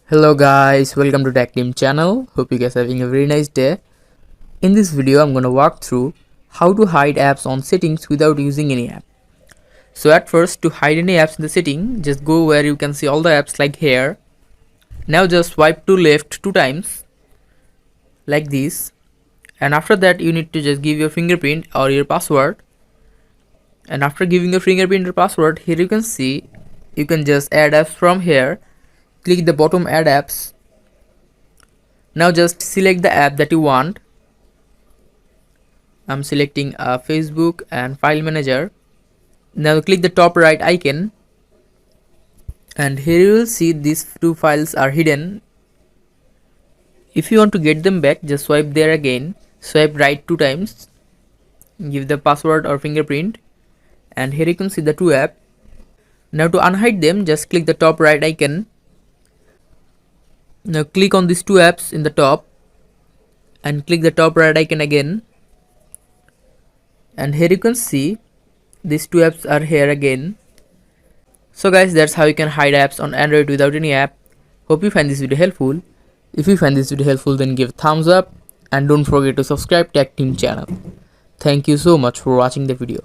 Hello guys, welcome to Tech Team channel. Hope you guys are having a very nice day. In this video, I'm gonna walk through how to hide apps on settings without using any app. So at first, to hide any apps in the setting, just go where you can see all the apps like here. Now just swipe to left 2 times like this, and after that you need to just give your fingerprint or your password. And after giving your fingerprint or password, here you can see you can just add apps from here. Click the bottom add apps. Now just select the app that you want. I'm selecting Facebook and file manager. Now click the top right icon, and here you will see these two files are hidden. If you want to get them back, just swipe there again, swipe right 2 times, give the password or fingerprint, and here you can see the two apps. Now to unhide them, just click the top right icon. Now click on these two apps in the top and click the top right icon again, and here you can see these two apps are here again. So guys, that's how you can hide apps on Android without any app. Hope you find this video helpful. If you find this video helpful, then give thumbs up and don't forget to subscribe Tech Team channel. Thank you so much for watching the video.